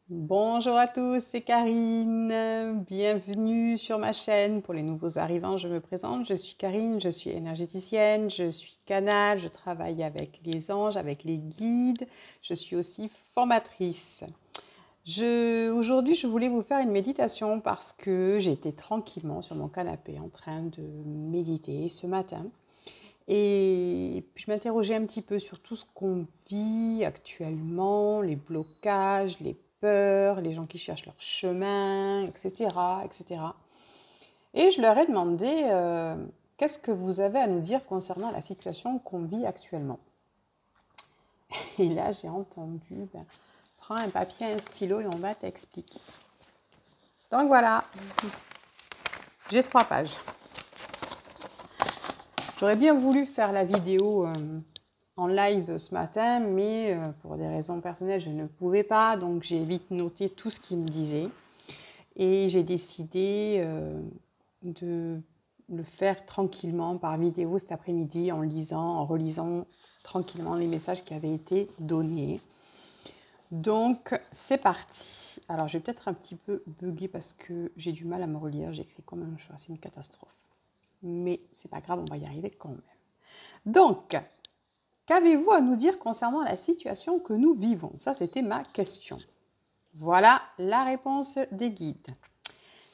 Bonjour à tous, c'est Karine. Bienvenue sur ma chaîne. Pour les nouveaux arrivants, je me présente. Je suis Karine, je suis énergéticienne, je suis canal, je travaille avec les anges, avec les guides. Je suis aussi formatrice. Aujourd'hui, je voulais vous faire une méditation parce que j'étais tranquillement sur mon canapé en train de méditer ce matin. Et puis je m'interrogeais un petit peu sur tout ce qu'on vit actuellement, les blocages, les peurs, les gens qui cherchent leur chemin, etc., etc. Et je leur ai demandé qu'est-ce que vous avez à nous dire concernant la situation qu'on vit actuellement. Et là, j'ai entendu, prends un papier, un stylo et on va t'expliquer. Donc voilà, j'ai 3 pages. J'aurais bien voulu faire la vidéo en live ce matin, mais pour des raisons personnelles, je ne pouvais pas. Donc, j'ai vite noté tout ce qu'il me disait. Et j'ai décidé de le faire tranquillement par vidéo cet après-midi en lisant, en relisant tranquillement les messages qui avaient été donnés. Donc, c'est parti. Alors, je vais peut-être un petit peu bugger parce que j'ai du mal à me relire. J'écris comme un chat, c'est une catastrophe. Mais c'est pas grave, on va y arriver quand même. Donc, qu'avez-vous à nous dire concernant la situation que nous vivons? Ça, c'était ma question. Voilà la réponse des guides.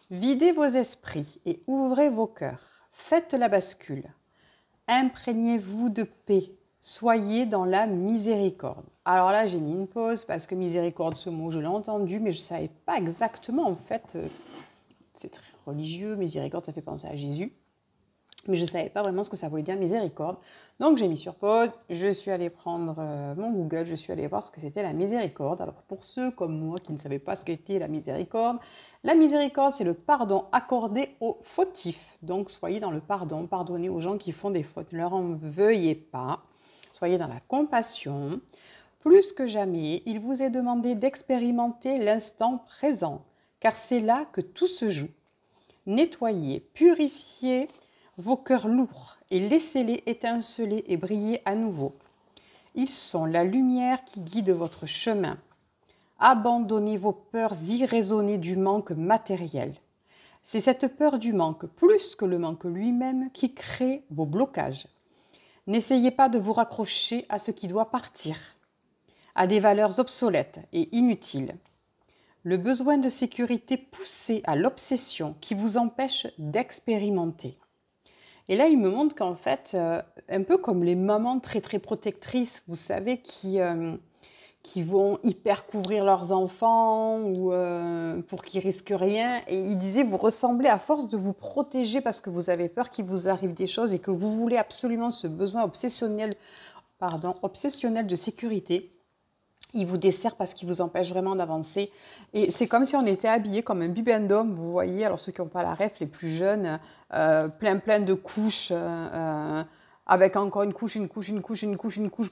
Videz vos esprits et ouvrez vos cœurs. Faites la bascule. Imprégnez-vous de paix. Soyez dans la miséricorde. Alors là, j'ai mis une pause parce que miséricorde, ce mot, je l'ai entendu, mais je ne savais pas exactement, en fait, c'est très religieux, miséricorde, ça fait penser à Jésus. Mais je ne savais pas vraiment ce que ça voulait dire miséricorde. Donc j'ai mis sur pause, je suis allée prendre mon Google, je suis allée voir ce que c'était la miséricorde. Alors pour ceux comme moi qui ne savaient pas ce qu'était la miséricorde c'est le pardon accordé aux fautifs. Donc soyez dans le pardon, pardonnez aux gens qui font des fautes, ne leur en veuillez pas. Soyez dans la compassion. Plus que jamais, il vous est demandé d'expérimenter l'instant présent, car c'est là que tout se joue. Nettoyez, purifiez vos cœurs lourds et laissez-les étinceler et briller à nouveau. Ils sont la lumière qui guide votre chemin. Abandonnez vos peurs irraisonnées du manque matériel. C'est cette peur du manque, plus que le manque lui-même, qui crée vos blocages. N'essayez pas de vous raccrocher à ce qui doit partir, à des valeurs obsolètes et inutiles. Le besoin de sécurité poussé à l'obsession qui vous empêche d'expérimenter. Et là, il me montre qu'en fait, un peu comme les mamans très très protectrices, vous savez, qui vont hyper couvrir leurs enfants ou pour qu'ils risquent rien. Et il disait, vous ressemblez à force de vous protéger parce que vous avez peur qu'il vous arrive des choses et que vous voulez absolument ce besoin obsessionnel de sécurité. Il vous dessert parce qu'il vous empêche vraiment d'avancer. Et c'est comme si on était habillé comme un bibendum, vous voyez. Alors ceux qui n'ont pas la ref, les plus jeunes, plein de couches, avec encore une couche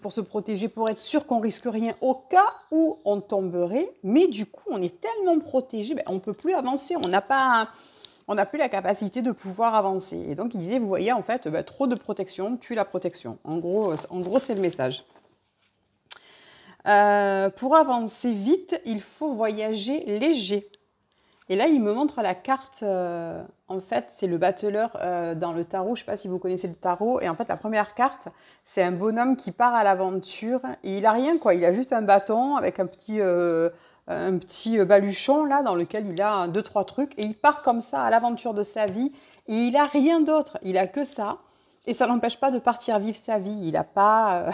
pour se protéger, pour être sûr qu'on risque rien au cas où on tomberait. Mais du coup, on est tellement protégé, on ne peut plus avancer. On n'a plus la capacité de pouvoir avancer. Et donc il disait, vous voyez, en fait, trop de protection tue la protection. En gros, c'est le message. Pour avancer vite, il faut voyager léger. Et là, il me montre la carte. En fait, c'est le battleur dans le tarot. Je ne sais pas si vous connaissez le tarot. Et en fait, la première carte, c'est un bonhomme qui part à l'aventure. Et il n'a rien, quoi. Il a juste un bâton avec un petit baluchon, là, dans lequel il a 2-3 trucs. Et il part comme ça à l'aventure de sa vie. Et il n'a rien d'autre. Il n'a que ça. Et ça n'empêche pas de partir vivre sa vie. Il n'a pas...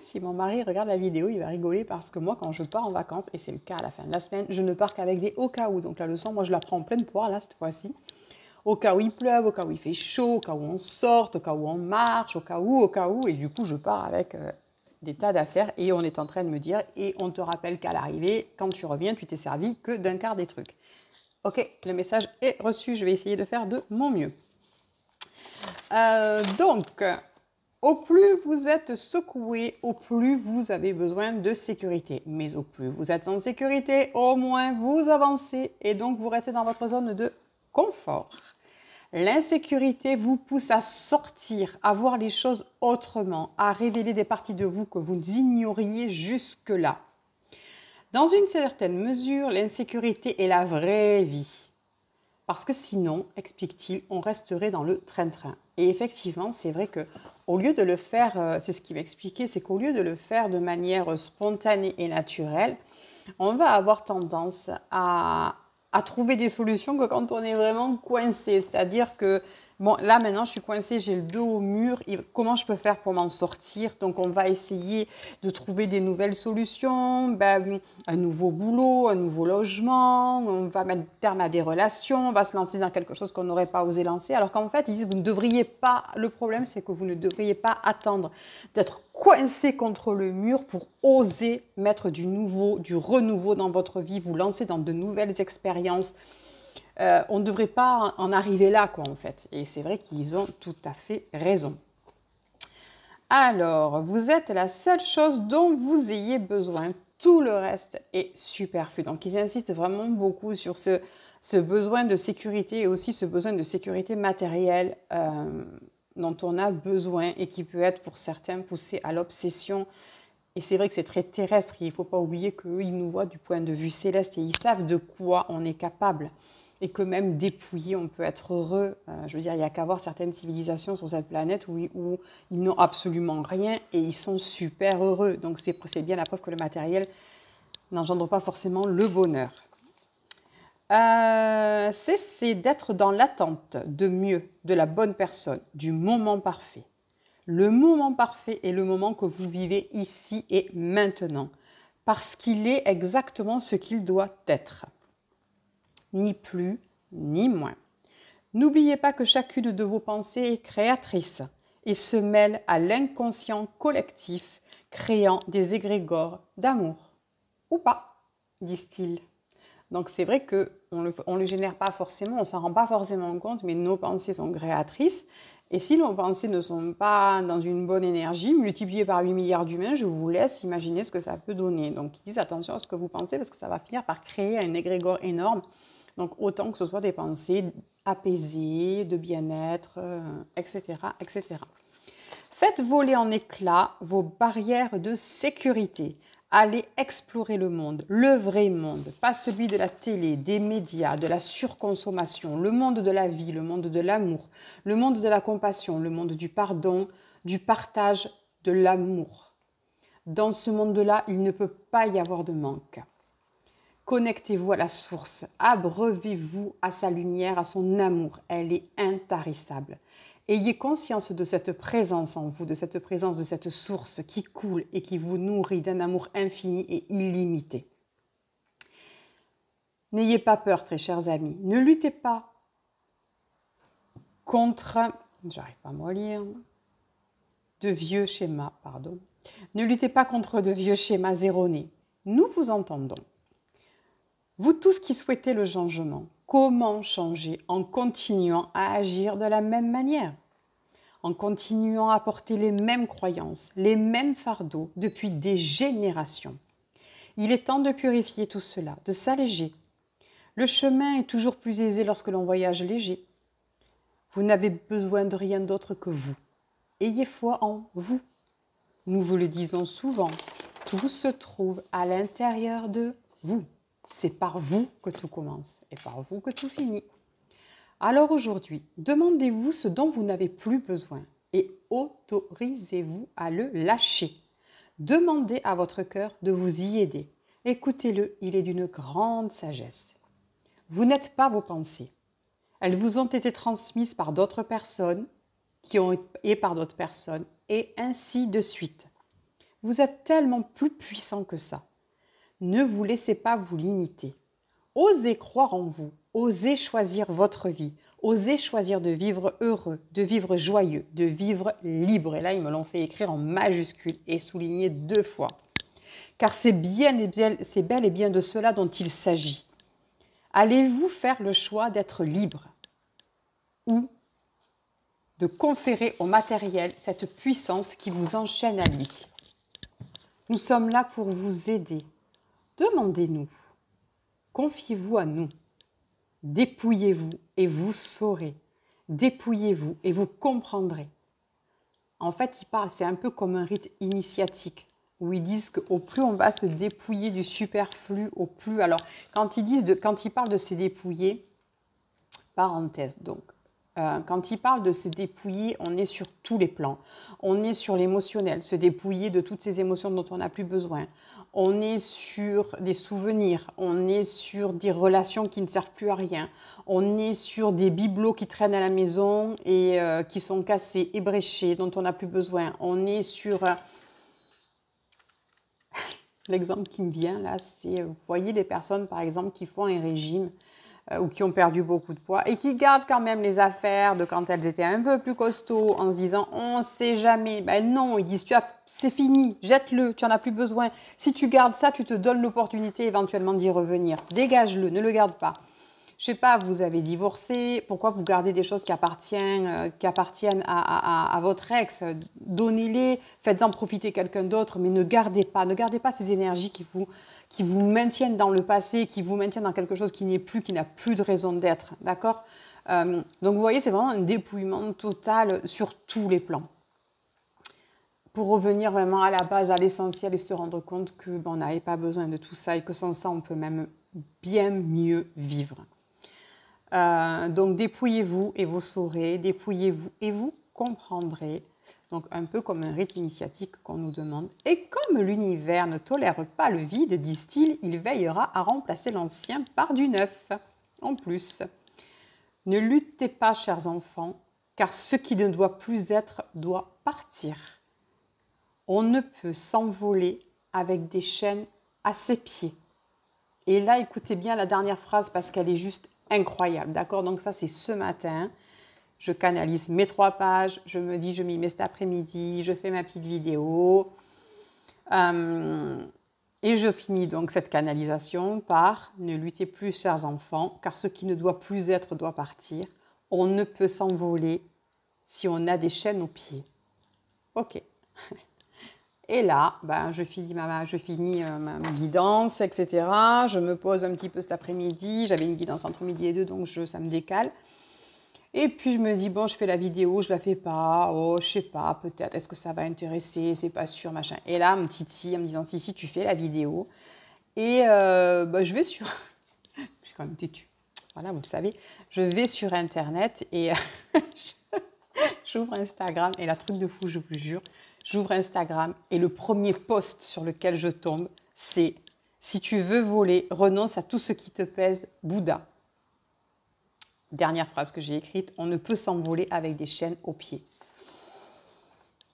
Si mon mari regarde la vidéo, il va rigoler parce que moi, quand je pars en vacances, et c'est le cas à la fin de la semaine, je ne pars qu'avec des au cas où. Donc la leçon, moi, je la prends en pleine poire, là, cette fois-ci. Au cas où il pleuve, au cas où il fait chaud, au cas où on sort, au cas où on marche, au cas où. Et du coup, je pars avec des tas d'affaires et on est en train de me dire, et on te rappelle qu'à l'arrivée, quand tu reviens, tu t'es servi que d'un quart des trucs. Ok, le message est reçu, je vais essayer de faire de mon mieux. Donc... Au plus vous êtes secoué, au plus vous avez besoin de sécurité. Mais au plus vous êtes en sécurité, au moins vous avancez et donc vous restez dans votre zone de confort. L'insécurité vous pousse à sortir, à voir les choses autrement, à révéler des parties de vous que vous ignoriez jusque-là. Dans une certaine mesure, l'insécurité est la vraie vie. Parce que sinon, explique-t-il, on resterait dans le train-train. Et effectivement, c'est vrai que au lieu de le faire, c'est ce qu'il m'expliquait, c'est qu'au lieu de le faire de manière spontanée et naturelle, on va avoir tendance à trouver des solutions que quand on est vraiment coincé. C'est-à-dire que, bon, là maintenant je suis coincée, j'ai le dos au mur, comment je peux faire pour m'en sortir? Donc on va essayer de trouver des nouvelles solutions, un nouveau boulot, un nouveau logement, on va mettre terme à des relations, on va se lancer dans quelque chose qu'on n'aurait pas osé lancer. Alors qu'en fait, ils disent, vous ne devriez pas, le problème c'est que vous ne devriez pas attendre d'être coincé contre le mur pour oser mettre du nouveau, du renouveau dans votre vie, vous lancer dans de nouvelles expériences. On ne devrait pas en arriver là, quoi, en fait. Et c'est vrai qu'ils ont tout à fait raison. Alors, vous êtes la seule chose dont vous ayez besoin. Tout le reste est superflu. Donc, ils insistent vraiment beaucoup sur ce besoin de sécurité et aussi ce besoin de sécurité matérielle dont on a besoin et qui peut être pour certains poussé à l'obsession. Et c'est vrai que c'est très terrestre. Il ne faut pas oublier qu'eux, ils nous voient du point de vue céleste et ils savent de quoi on est capable. Et que même dépouillé, on peut être heureux. Je veux dire, il n'y a qu'à voir certaines civilisations sur cette planète où ils n'ont absolument rien et ils sont super heureux. Donc c'est bien la preuve que le matériel n'engendre pas forcément le bonheur. Cessez d'être dans l'attente de mieux, de la bonne personne, du moment parfait. Le moment parfait est le moment que vous vivez ici et maintenant, parce qu'il est exactement ce qu'il doit être. Ni plus, ni moins. N'oubliez pas que chacune de vos pensées est créatrice et se mêle à l'inconscient collectif, créant des égrégores d'amour. Ou pas, disent-ils. Donc c'est vrai qu'on ne le génère pas forcément, on ne s'en rend pas forcément compte, mais nos pensées sont créatrices. Et si nos pensées ne sont pas dans une bonne énergie, multipliées par 8 milliards d'humains, je vous laisse imaginer ce que ça peut donner. Donc ils disent attention à ce que vous pensez parce que ça va finir par créer un égrégore énorme. Donc autant que ce soit des pensées apaisées, de bien-être, etc., etc. Faites voler en éclats vos barrières de sécurité. Allez explorer le monde, le vrai monde, pas celui de la télé, des médias, de la surconsommation, le monde de la vie, le monde de l'amour, le monde de la compassion, le monde du pardon, du partage, de l'amour. Dans ce monde-là, il ne peut pas y avoir de manque. Connectez-vous à la source, abreuvez-vous à sa lumière, à son amour, elle est intarissable. Ayez conscience de cette présence en vous, de cette présence, de cette source qui coule et qui vous nourrit d'un amour infini et illimité. N'ayez pas peur, très chers amis, ne luttez pas contre, j'arrive pas à me lire, de vieux schémas, pardon. Ne luttez pas contre de vieux schémas erronés. Nous vous entendons. Vous tous qui souhaitez le changement, comment changer en continuant à agir de la même manière? En continuant à porter les mêmes croyances, les mêmes fardeaux depuis des générations. Il est temps de purifier tout cela, de s'alléger. Le chemin est toujours plus aisé lorsque l'on voyage léger. Vous n'avez besoin de rien d'autre que vous. Ayez foi en vous. Nous vous le disons souvent, tout se trouve à l'intérieur de vous. C'est par vous que tout commence et par vous que tout finit. Alors aujourd'hui, demandez-vous ce dont vous n'avez plus besoin et autorisez-vous à le lâcher. Demandez à votre cœur de vous y aider. Écoutez-le, il est d'une grande sagesse. Vous n'êtes pas vos pensées. Elles vous ont été transmises par d'autres personnes et par d'autres personnes et ainsi de suite. Vous êtes tellement plus puissant que ça. Ne vous laissez pas vous limiter. Osez croire en vous, osez choisir votre vie, osez choisir de vivre heureux, de vivre joyeux, de vivre libre. Et là, ils me l'ont fait écrire en majuscule et souligner 2 fois. Car c'est bel et bien de cela dont il s'agit. Allez-vous faire le choix d'être libre ou de conférer au matériel cette puissance qui vous enchaîne à lui? Nous sommes là pour vous aider. Demandez-nous, confiez-vous à nous, dépouillez-vous et vous saurez, dépouillez-vous et vous comprendrez. En fait, il parle, c'est un peu comme un rite initiatique. où ils disent qu'au plus on va se dépouiller du superflu, au plus... Alors, quand ils parlent de se dépouiller, parenthèse, donc, quand ils parlent de se dépouiller, on est sur tous les plans. On est sur l'émotionnel, se dépouiller de toutes ces émotions dont on n'a plus besoin. On est sur des souvenirs, on est sur des relations qui ne servent plus à rien. On est sur des bibelots qui traînent à la maison et qui sont cassés, ébréchés, dont on n'a plus besoin. On est sur... L'exemple qui me vient là, c'est, vous voyez les personnes par exemple qui font un régime ou qui ont perdu beaucoup de poids et qui gardent quand même les affaires de quand elles étaient un peu plus costauds en se disant on ne sait jamais. Ben non, ils disent c'est fini, jette-le, tu n'en as plus besoin. Si tu gardes ça, tu te donnes l'opportunité éventuellement d'y revenir. Dégage-le, ne le garde pas. Je sais pas, vous avez divorcé, pourquoi vous gardez des choses qui appartiennent à votre ex? Donnez-les, faites-en profiter quelqu'un d'autre, mais ne gardez pas ces énergies qui vous maintiennent dans le passé, qui vous maintiennent dans quelque chose qui n'est plus, qui n'a plus de raison d'être, d'accord? Donc vous voyez, c'est vraiment un dépouillement total sur tous les plans. Pour revenir vraiment à la base, à l'essentiel et se rendre compte qu'on n'avait pas besoin de tout ça et que sans ça, on peut même bien mieux vivre. Donc dépouillez-vous et vous saurez, dépouillez-vous et vous comprendrez. Donc un peu comme un rite initiatique qu'on nous demande. Et comme l'univers ne tolère pas le vide, disent-ils, il veillera à remplacer l'ancien par du neuf. En plus, ne luttez pas, chers enfants, car ce qui ne doit plus être doit partir. On ne peut s'envoler avec des chaînes à ses pieds. Et là, écoutez bien la dernière phrase parce qu'elle est juste incroyable, d'accord? Donc ça, c'est ce matin. Je canalise mes 3 pages. Je me dis, je m'y mets cet après-midi. Je fais ma petite vidéo. Et je finis donc cette canalisation par « Ne luttez plus, chers enfants, car ce qui ne doit plus être doit partir. On ne peut s'envoler si on a des chaînes aux pieds. » Ok. Et là, ben, je finis ma guidance, etc. Je me pose un petit peu cet après-midi. J'avais une guidance entre midi et 2, donc ça me décale. Et puis je me dis, bon, je fais la vidéo, je la fais pas. Oh, je sais pas, peut-être. Est-ce que ça va intéresser? C'est pas sûr, machin. Et là, mon titi, en me disant, si, tu fais la vidéo. Et ben, je vais sur... je suis quand même têtue. Voilà, vous le savez. Je vais sur Internet et j'ouvre Instagram. Et la truc de fou, je vous jure. J'ouvre Instagram et le premier post sur lequel je tombe, c'est « Si tu veux voler, renonce à tout ce qui te pèse, Bouddha ». Dernière phrase que j'ai écrite, on ne peut s'envoler avec des chaînes aux pieds.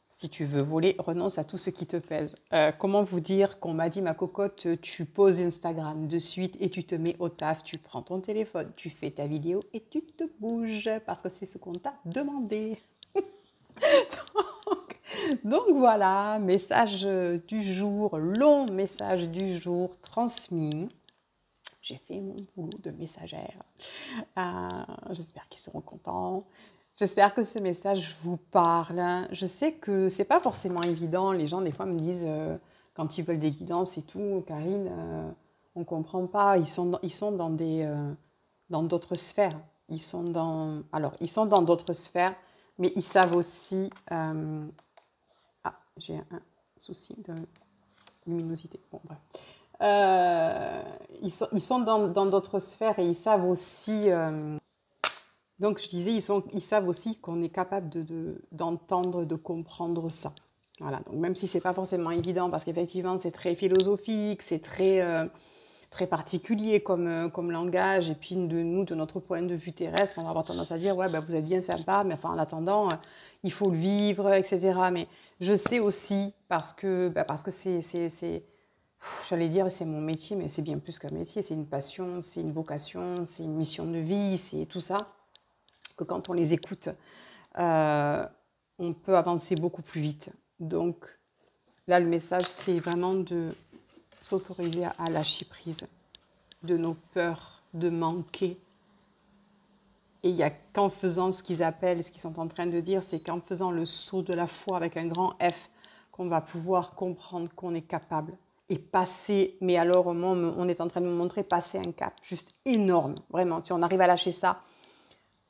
Si tu veux voler, renonce à tout ce qui te pèse. Comment vous dire qu'on m'a dit, ma cocotte, tu poses Instagram de suite et tu te mets au taf, tu prends ton téléphone, tu fais ta vidéo et tu te bouges parce que c'est ce qu'on t'a demandé. Donc voilà, message du jour, long message du jour transmis. J'ai fait mon boulot de messagère. J'espère qu'ils seront contents. J'espère que ce message vous parle. Je sais que c'est pas forcément évident. Les gens, des fois, me disent, quand ils veulent des guidances et tout, Karine, on ne comprend pas. Ils sont dans d'autres sphères. Ils sont dans d'autres sphères, mais ils savent aussi... j'ai un souci de luminosité. Bon, bref. Ils sont dans d'autres sphères et ils savent aussi... donc, je disais, ils savent aussi qu'on est capable d'entendre, de comprendre ça. Voilà, donc même si ce n'est pas forcément évident, parce qu'effectivement, c'est très philosophique, c'est très particulier comme langage, et puis de notre point de vue terrestre, on va avoir tendance à dire, ouais, ben, vous êtes bien sympa, mais enfin, en attendant, il faut le vivre, etc. Mais je sais aussi, parce que c'est j'allais dire, c'est mon métier, mais c'est bien plus qu'un métier, c'est une passion, c'est une vocation, c'est une mission de vie, c'est tout ça, que quand on les écoute, on peut avancer beaucoup plus vite. Donc là, le message, c'est vraiment de s'autoriser à lâcher prise de nos peurs de manquer. Et il n'y a qu'en faisant ce qu'ils appellent, ce qu'ils sont en train de dire, c'est qu'en faisant le saut de la foi avec un grand F, qu'on va pouvoir comprendre qu'on est capable et passer, mais alors on est en train de nous montrer passer un cap juste énorme, vraiment. Si on arrive à lâcher ça,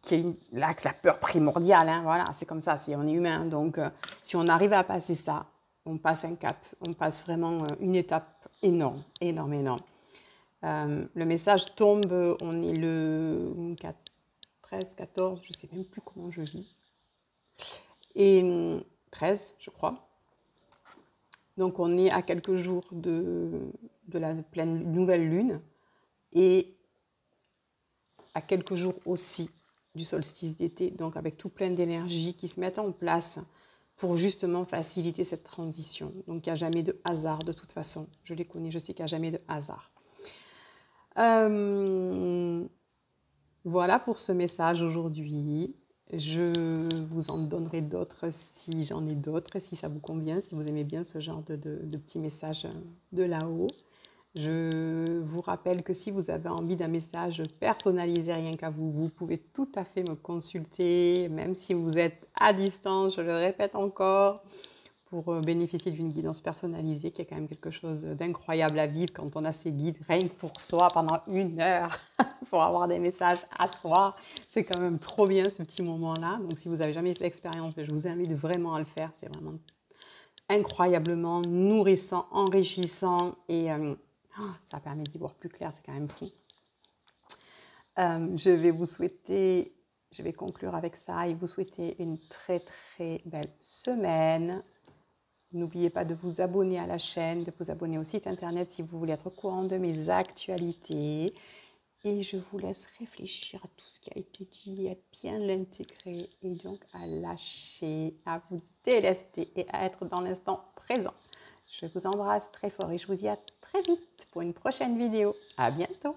qui est la peur primordiale, hein, voilà, c'est comme ça, on est humain, donc si on arrive à passer ça, on passe un cap, on passe vraiment une étape énorme, énorme, énorme. Le message tombe, on est le 13, 14, je ne sais même plus comment je vis. Et 13, je crois. Donc on est à quelques jours de la pleine nouvelle lune et à quelques jours aussi du solstice d'été, donc avec tout plein d'énergie qui se mettent en place pour justement faciliter cette transition. Donc il n'y a jamais de hasard de toute façon, je les connais, je sais qu'il n'y a jamais de hasard. Voilà pour ce message aujourd'hui. Je vous en donnerai d'autres si j'en ai d'autres, si ça vous convient, si vous aimez bien ce genre de petits messages de là-haut. Je vous rappelle que si vous avez envie d'un message personnalisé rien qu'à vous, vous pouvez tout à fait me consulter, même si vous êtes à distance, je le répète encore, pour bénéficier d'une guidance personnalisée qui est quand même quelque chose d'incroyable à vivre quand on a ces guides rien que pour soi pendant 1 heure pour avoir des messages à soi. C'est quand même trop bien ce petit moment-là. Donc si vous n'avez jamais fait l'expérience, je vous invite vraiment à le faire. C'est vraiment incroyablement nourrissant, enrichissant et ça permet d'y voir plus clair, c'est quand même fou. Je vais vous souhaiter, je vais conclure avec ça et vous souhaiter une très très belle semaine. N'oubliez pas de vous abonner à la chaîne, de vous abonner au site internet si vous voulez être au courant de mes actualités. Et je vous laisse réfléchir à tout ce qui a été dit, à bien l'intégrer et donc à lâcher, à vous délester et à être dans l'instant présent. Je vous embrasse très fort et je vous dis à très vite pour une prochaine vidéo. À bientôt!